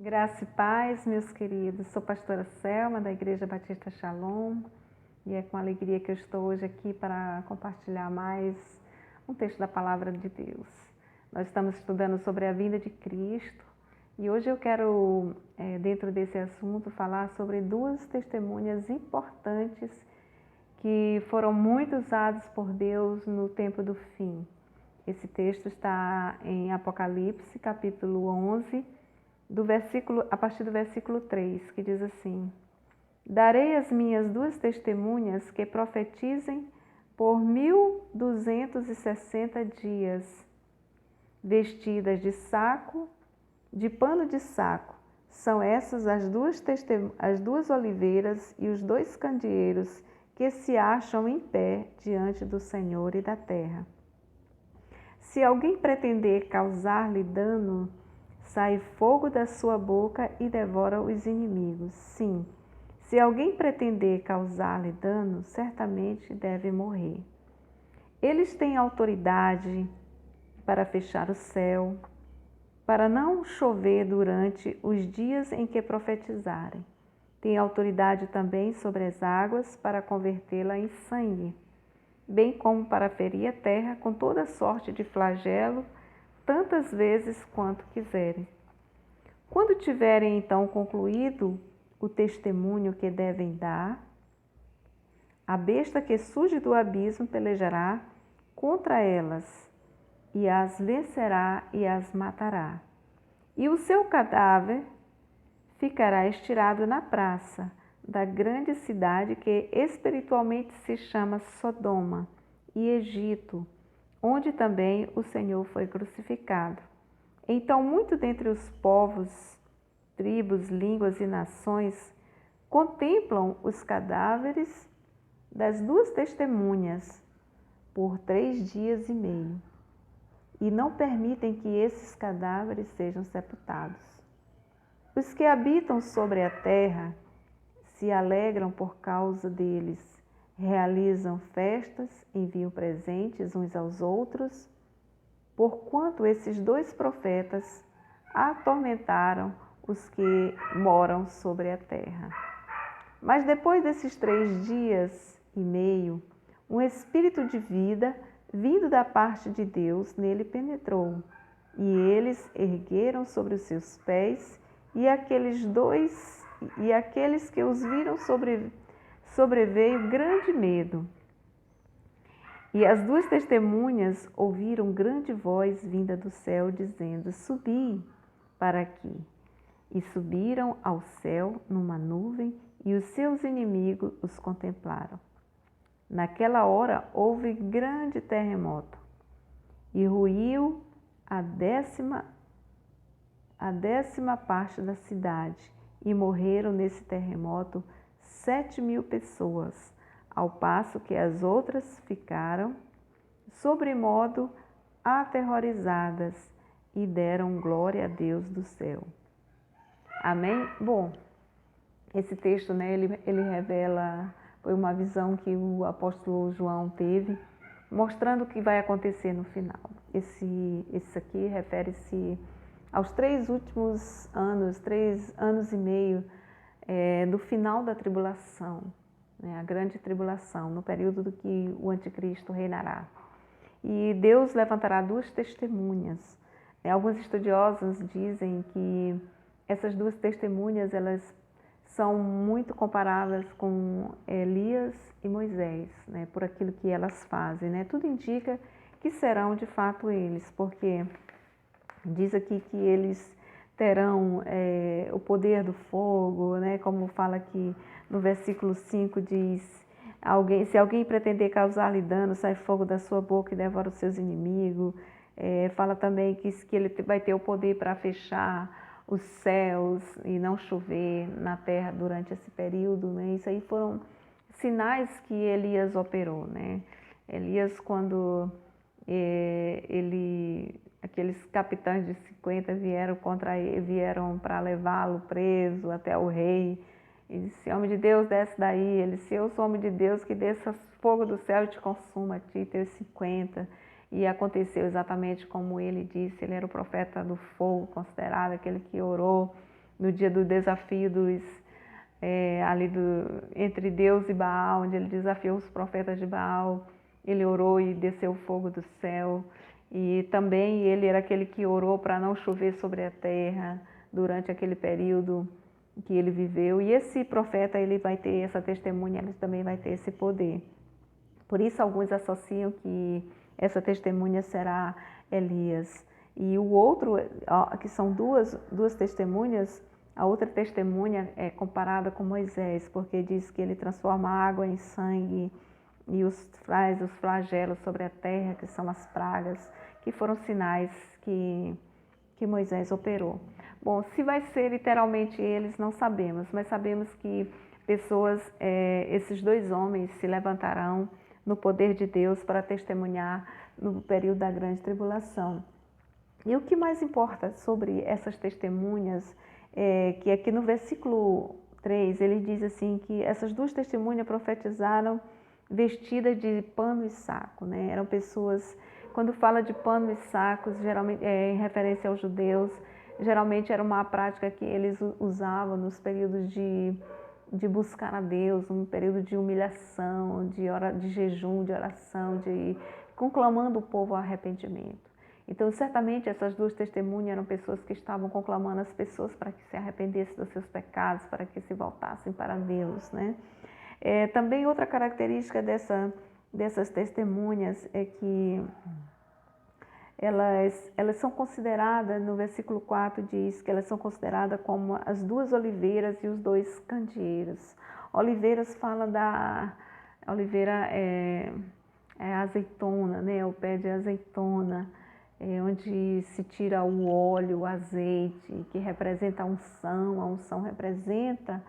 Graça e paz, meus queridos. Sou pastora Selma, da Igreja Batista Shalom, e é com alegria que eu estou hoje aqui para compartilhar mais um texto da Palavra de Deus. Nós estamos estudando sobre a vinda de Cristo e hoje eu quero, dentro desse assunto, falar sobre duas testemunhas importantes que foram muito usadas por Deus no tempo do fim. Esse texto está em Apocalipse, capítulo 11, a partir do versículo 3, que diz assim: Darei as minhas duas testemunhas que profetizem por 1260 dias, vestidas de pano de saco. São essas as duas oliveiras e os dois candeeiros que se acham em pé diante do Senhor e da terra. Se alguém pretender causar-lhe dano, sai fogo da sua boca e devora os inimigos. Sim, se alguém pretender causar-lhe dano, certamente deve morrer. Eles têm autoridade para fechar o céu, para não chover durante os dias em que profetizarem. Tem autoridade também sobre as águas para convertê-la em sangue, bem como para ferir a terra com toda sorte de flagelo, tantas vezes quanto quiserem. Quando tiverem então concluído o testemunho que devem dar, a besta que surge do abismo pelejará contra elas e as vencerá e as matará. E o seu cadáver ficará estirado na praça da grande cidade que espiritualmente se chama Sodoma e Egito, onde também o Senhor foi crucificado. Então, muito dentre os povos, tribos, línguas e nações contemplam os cadáveres das duas testemunhas por 3 dias e meio e não permitem que esses cadáveres sejam sepultados. Os que habitam sobre a terra se alegram por causa deles, realizam festas, enviam presentes uns aos outros, porquanto esses dois profetas atormentaram os que moram sobre a terra. Mas depois desses 3 dias e meio, um espírito de vida, vindo da parte de Deus, nele penetrou, e eles ergueram sobre os seus pés, e aqueles que os viram sobreveio grande medo. E as duas testemunhas ouviram grande voz vinda do céu, dizendo: Subi para aqui. E subiram ao céu numa nuvem, e os seus inimigos os contemplaram. Naquela hora houve grande terremoto, e ruiu a décima parte da cidade, e morreram nesse terremoto 7.000 pessoas, ao passo que as outras ficaram sobremodo aterrorizadas e deram glória a Deus do céu. Amém? Bom, esse texto, ele revela, foi uma visão que o apóstolo João teve, mostrando o que vai acontecer no final. Esse aqui refere-se aos 3 últimos anos, 3 anos e meio do final da tribulação, a grande tribulação, no período do que o anticristo reinará. E Deus levantará 2 testemunhas. Alguns estudiosos dizem que essas 2 testemunhas, elas são muito comparáveis com Elias e Moisés, por aquilo que elas fazem. Tudo indica que serão de fato eles, porque diz aqui que eles terão o poder do fogo, como fala aqui no versículo 5, diz: se alguém pretender causar-lhe dano, sai fogo da sua boca e devora os seus inimigos. Fala também que ele vai ter o poder para fechar os céus e não chover na terra durante esse período. Isso aí foram sinais que Elias operou. Elias, quando aqueles capitães de 50 vieram contra ele, vieram para levá-lo preso até o rei, e disse: homem de Deus, desce daí. Ele disse: eu sou homem de Deus, que desça fogo do céu e te consuma, a ti e teus 50. E aconteceu exatamente como ele disse. Ele era o profeta do fogo, considerado aquele que orou no dia do desafio entre Deus e Baal, onde ele desafiou os profetas de Baal. Ele orou e desceu fogo do céu. E também ele era aquele que orou para não chover sobre a terra durante aquele período que ele viveu. E esse profeta, ele vai ter essa testemunha, ele também vai ter esse poder. Por isso alguns associam que essa testemunha será Elias. E o outro, que são duas testemunhas, a outra testemunha é comparada com Moisés, porque diz que ele transforma a água em sangue e faz os flagelos sobre a terra, que são as pragas, que foram sinais que Moisés operou. Bom, se vai ser literalmente eles, não sabemos, mas sabemos que esses dois homens se levantarão no poder de Deus para testemunhar no período da grande tribulação. E o que mais importa sobre essas testemunhas é que aqui no versículo 3 ele diz assim que essas duas testemunhas profetizaram vestidas de pano e saco, né? Eram pessoas, quando fala de pano e sacos, geralmente em referência aos judeus, geralmente era uma prática que eles usavam nos períodos de buscar a Deus, um período de humilhação, de jejum, de oração, conclamando o povo ao arrependimento. Então, certamente, essas duas testemunhas eram pessoas que estavam conclamando as pessoas para que se arrependessem dos seus pecados, para que se voltassem para Deus, né? Também outra característica dessas testemunhas é que elas são consideradas, no versículo 4 diz que elas são consideradas como as duas oliveiras e os dois candeeiros. Oliveiras fala a oliveira é a azeitona, né? O pé de azeitona, onde se tira o óleo, o azeite, que representa a unção representa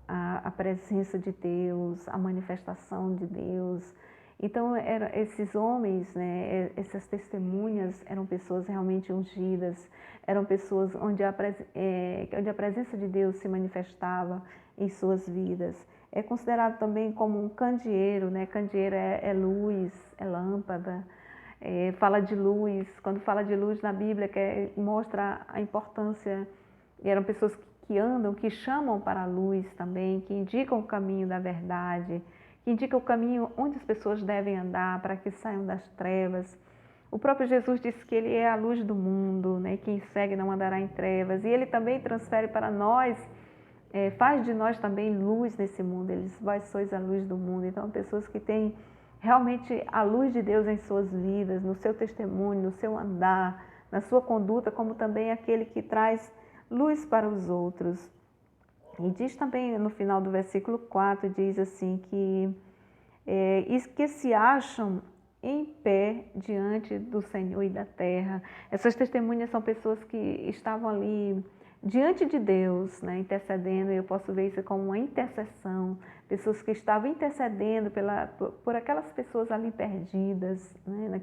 a presença de Deus, a manifestação de Deus. Então, esses homens, né, essas testemunhas, eram pessoas realmente ungidas, eram pessoas onde a presença de Deus se manifestava em suas vidas. É considerado também como um candeeiro, né? Candeeiro é luz, é lâmpada. Fala de luz, quando fala de luz na Bíblia, mostra a importância, eram pessoas que andam, que chamam para a luz também, que indicam o caminho da verdade, que indicam o caminho onde as pessoas devem andar para que saiam das trevas. O próprio Jesus disse que ele é a luz do mundo, né? Quem segue não andará em trevas, e ele também transfere para nós, faz de nós também luz nesse mundo. Vós sois a luz do mundo. Então, pessoas que têm realmente a luz de Deus em suas vidas, no seu testemunho, no seu andar, na sua conduta, como também aquele que traz luz para os outros. E diz também no final do versículo 4, diz assim que se acham em pé diante do Senhor e da terra. Essas testemunhas são pessoas que estavam ali diante de Deus, né, intercedendo, e eu posso ver isso como uma intercessão, pessoas que estavam intercedendo por aquelas pessoas ali perdidas, né,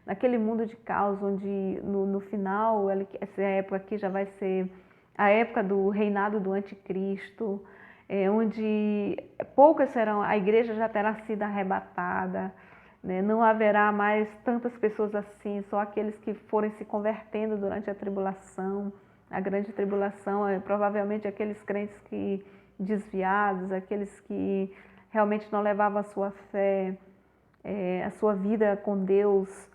naquele mundo de caos, onde no final, essa época aqui já vai ser a época do reinado do anticristo, onde poucas serão, a igreja já terá sido arrebatada, né, não haverá mais tantas pessoas assim, só aqueles que forem se convertendo durante a tribulação. A grande tribulação é provavelmente aqueles crentes que desviados, aqueles que realmente não levavam a sua fé, a sua vida com Deus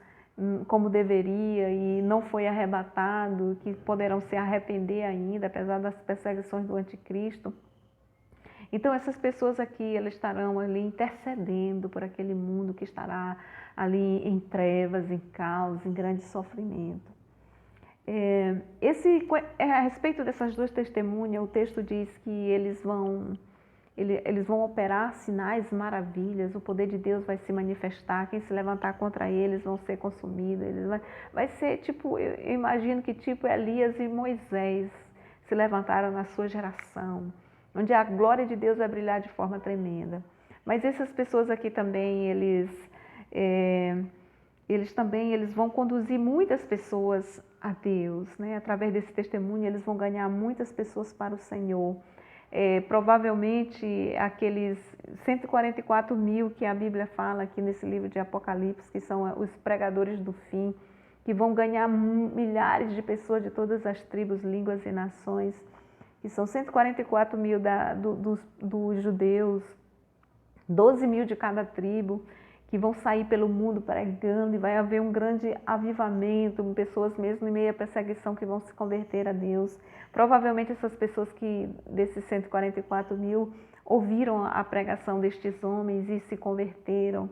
como deveria e não foi arrebatado, que poderão se arrepender ainda, apesar das perseguições do anticristo. Então essas pessoas aqui, elas estarão ali intercedendo por aquele mundo que estará ali em trevas, em caos, em grande sofrimento. A respeito dessas duas testemunhas, o texto diz que eles vão operar sinais, maravilhas, o poder de Deus vai se manifestar, quem se levantar contra eles vão ser consumidos, vai ser tipo, eu imagino que tipo Elias e Moisés se levantaram na sua geração, onde a glória de Deus vai brilhar de forma tremenda. Mas essas pessoas aqui também, eles vão conduzir muitas pessoas a Deus, né? Através desse testemunho, eles vão ganhar muitas pessoas para o Senhor. Provavelmente aqueles 144 mil que a Bíblia fala aqui nesse livro de Apocalipse, que são os pregadores do fim, que vão ganhar milhares de pessoas de todas as tribos, línguas e nações, que são 144 mil dos judeus, 12 mil de cada tribo, que vão sair pelo mundo pregando, e vai haver um grande avivamento, pessoas mesmo em meio à perseguição que vão se converter a Deus. Provavelmente essas pessoas desses 144 mil, ouviram a pregação destes homens e se converteram.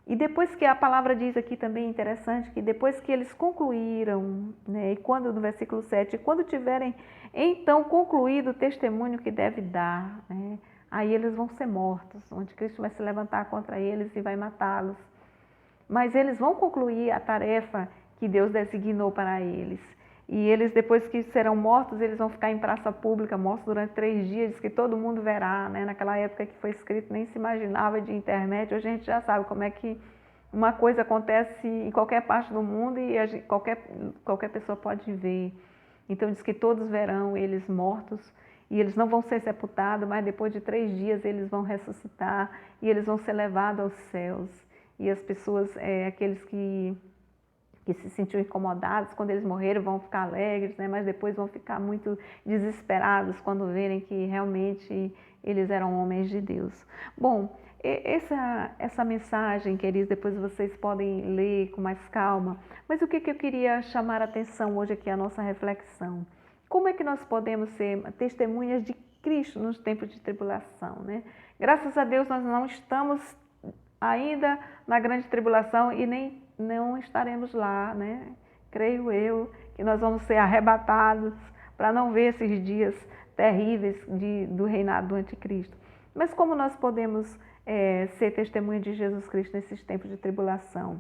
E depois que a palavra diz aqui também, interessante, que depois que eles concluíram, né, e quando, no versículo 7, quando tiverem então concluído o testemunho que deve dar, né, aí eles vão ser mortos, o anticristo vai se levantar contra eles e vai matá-los. Mas eles vão concluir a tarefa que Deus designou para eles. E eles, depois que serão mortos, eles vão ficar em praça pública, mortos durante 3 dias, diz que todo mundo verá, né? Naquela época que foi escrito, nem se imaginava de internet, hoje a gente já sabe como é que uma coisa acontece em qualquer parte do mundo e qualquer pessoa pode ver. Então diz que todos verão eles mortos, e eles não vão ser sepultados, mas depois de 3 dias eles vão ressuscitar e eles vão ser levados aos céus. E as pessoas, aqueles que se sentiam incomodados quando eles morreram, vão ficar alegres, né? Mas depois vão ficar muito desesperados quando verem que realmente eles eram homens de Deus. Bom, essa mensagem, queridos, depois vocês podem ler com mais calma, mas o que eu queria chamar a atenção hoje aqui, a nossa reflexão. Como é que nós podemos ser testemunhas de Cristo nos tempos de tribulação, né? Graças a Deus nós não estamos ainda na grande tribulação e nem não estaremos lá, né? Creio eu que nós vamos ser arrebatados para não ver esses dias terríveis do reinado do anticristo. Mas como nós podemos ser testemunha de Jesus Cristo nesses tempos de tribulação?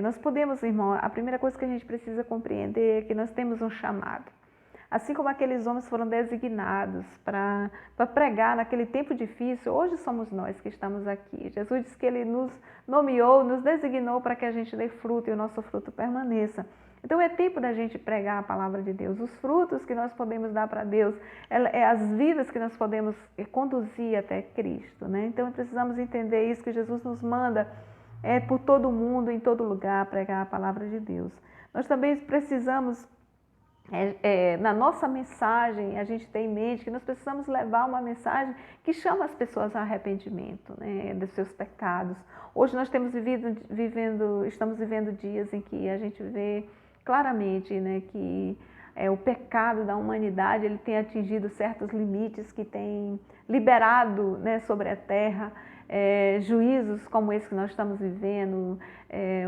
Nós podemos, irmão, a primeira coisa que a gente precisa compreender é que nós temos um chamado. Assim como aqueles homens foram designados para pregar naquele tempo difícil, hoje somos nós que estamos aqui. Jesus disse que Ele nos nomeou, nos designou para que a gente dê fruto e o nosso fruto permaneça. Então é tempo da gente pregar a palavra de Deus. Os frutos que nós podemos dar para Deus, as vidas que nós podemos conduzir até Cristo, né? Então precisamos entender isso, que Jesus nos manda por todo o mundo, em todo lugar, pregar a palavra de Deus. Nós também precisamos na nossa mensagem, a gente tem em mente que nós precisamos levar uma mensagem que chama as pessoas a arrependimento, né, dos seus pecados. Hoje nós estamos vivendo dias em que a gente vê claramente, né, que o pecado da humanidade ele tem atingido certos limites que tem liberado, né, sobre a terra juízos como esse que nós estamos vivendo,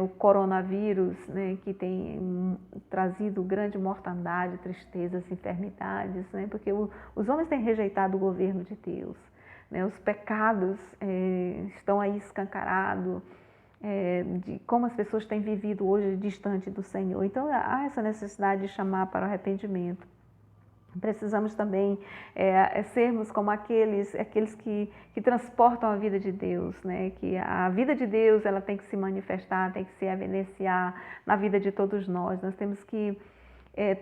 o coronavírus, né, que tem trazido grande mortandade, tristezas, enfermidades, né, porque os homens têm rejeitado o governo de Deus, né, os pecados estão aí escancarados, de como as pessoas têm vivido hoje distante do Senhor. Então há essa necessidade de chamar para o arrependimento. Precisamos também sermos como aqueles que transportam a vida de Deus, né? Que a vida de Deus ela tem que se manifestar, tem que se evidenciar na vida de todos nós. Nós temos que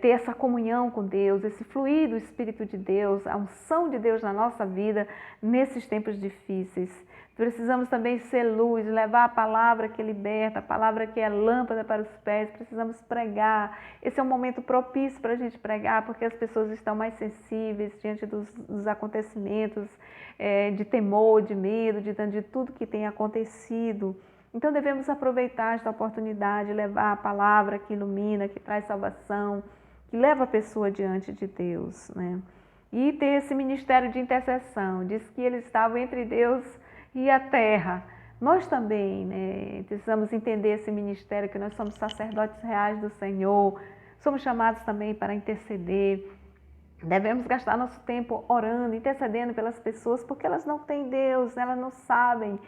ter essa comunhão com Deus, esse fluir do Espírito de Deus, a unção de Deus na nossa vida nesses tempos difíceis. Precisamos também ser luz, levar a palavra que liberta, a palavra que é lâmpada para os pés. Precisamos pregar. Esse é um momento propício para a gente pregar, porque as pessoas estão mais sensíveis diante dos acontecimentos, de temor, de medo, de tudo que tem acontecido. Então devemos aproveitar esta oportunidade, levar a palavra que ilumina, que traz salvação, que leva a pessoa diante de Deus, né? E ter esse ministério de intercessão. Diz que eles estavam entre Deus e a terra. Nós também, né, precisamos entender esse ministério, que nós somos sacerdotes reais do Senhor, somos chamados também para interceder. Devemos gastar nosso tempo orando, intercedendo pelas pessoas, porque elas não têm Deus, elas não sabem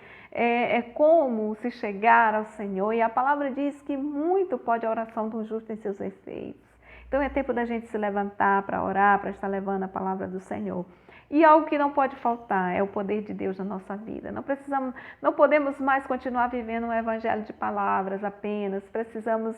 como se chegar ao Senhor. E a palavra diz que muito pode a oração do justo em seus efeitos. Então é tempo da gente se levantar para orar, para estar levando a palavra do Senhor. E algo que não pode faltar é o poder de Deus na nossa vida. Não podemos mais continuar vivendo um evangelho de palavras apenas. Precisamos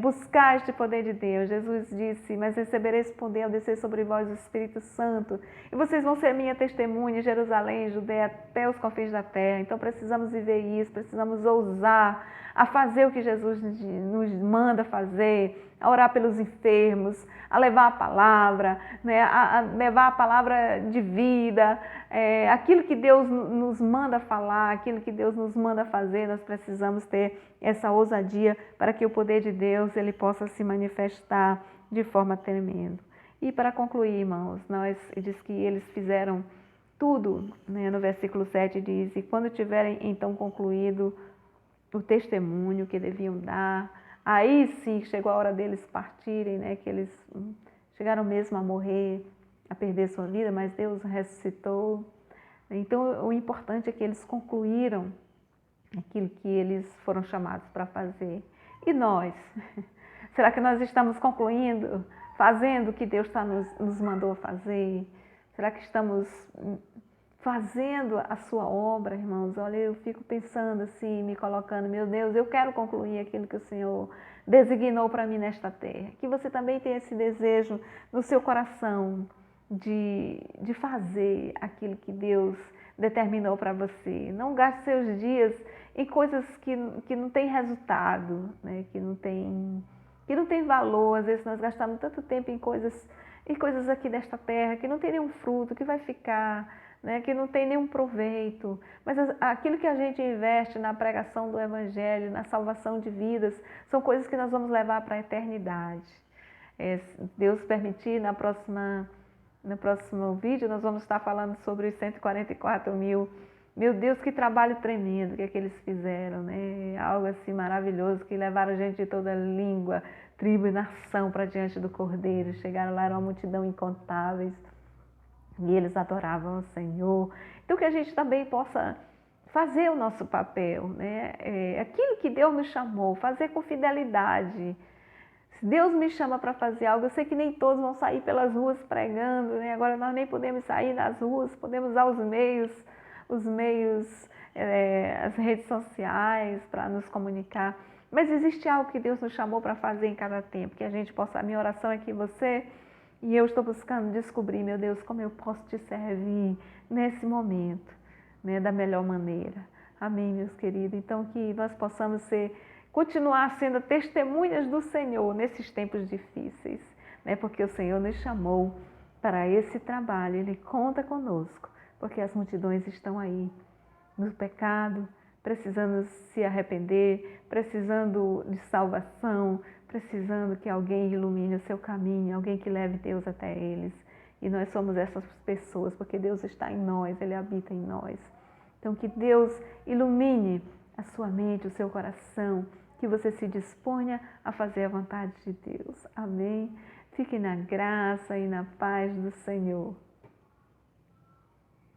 buscar este poder de Deus. Jesus disse: mas recebereis poder ao descer sobre vós o Espírito Santo, e vocês vão ser minha testemunha em Jerusalém, Judeia, até os confins da terra. Então precisamos viver isso, precisamos ousar a fazer o que Jesus nos manda fazer, a orar pelos enfermos, a levar a palavra, né? A levar a palavra de vida, aquilo que Deus nos manda falar, aquilo que Deus nos manda fazer, nós precisamos ter essa ousadia para que o poder de Deus ele possa se manifestar de forma tremenda. E para concluir, irmãos, diz que eles fizeram tudo, né? No versículo 7 diz, e quando tiverem então concluído o testemunho que deviam dar, aí sim chegou a hora deles partirem, né? Que eles chegaram mesmo a morrer, a perder sua vida, mas Deus ressuscitou. Então o importante é que eles concluíram aquilo que eles foram chamados para fazer. E nós? Será que nós estamos concluindo, fazendo o que Deus nos mandou fazer? Será que estamos fazendo a sua obra, irmãos? Olha, eu fico pensando assim, me colocando, meu Deus, eu quero concluir aquilo que o Senhor designou para mim nesta terra. Que você também tenha esse desejo no seu coração de fazer aquilo que Deus determinou para você. Não gaste seus dias em coisas que não têm resultado, né? que não tem valor. Às vezes nós gastamos tanto tempo em coisas aqui desta terra que não tem nenhum fruto, que vai ficar, né? Que não tem nenhum proveito. Mas aquilo que a gente investe na pregação do Evangelho, na salvação de vidas, são coisas que nós vamos levar para a eternidade. Deus permitir, no próximo vídeo nós vamos estar falando sobre os 144 mil. Meu Deus, que trabalho tremendo que é que eles fizeram, né? Algo assim maravilhoso, que levaram gente de toda língua, tribo e nação para diante do Cordeiro. Chegaram lá, era uma multidão incontáveis, e eles adoravam o Senhor. Então que a gente também possa fazer o nosso papel, né? Aquilo que Deus nos chamou, fazer com fidelidade. Se Deus me chama para fazer algo, eu sei que nem todos vão sair pelas ruas pregando, né? Agora nós nem podemos sair nas ruas, podemos usar os meios, as redes sociais para nos comunicar. Mas existe algo que Deus nos chamou para fazer em cada tempo, que a gente possa, a minha oração é que você e eu estou buscando descobrir, meu Deus, como eu posso te servir nesse momento, né, da melhor maneira. Amém, meus queridos? Então que nós possamos continuar sendo testemunhas do Senhor nesses tempos difíceis, né? Porque o Senhor nos chamou para esse trabalho, Ele conta conosco, porque as multidões estão aí no pecado, precisando se arrepender, precisando de salvação, precisando que alguém ilumine o seu caminho, alguém que leve Deus até eles. E nós somos essas pessoas, porque Deus está em nós, Ele habita em nós. Então que Deus ilumine a sua mente, o seu coração, que você se disponha a fazer a vontade de Deus. Amém? Fique na graça e na paz do Senhor.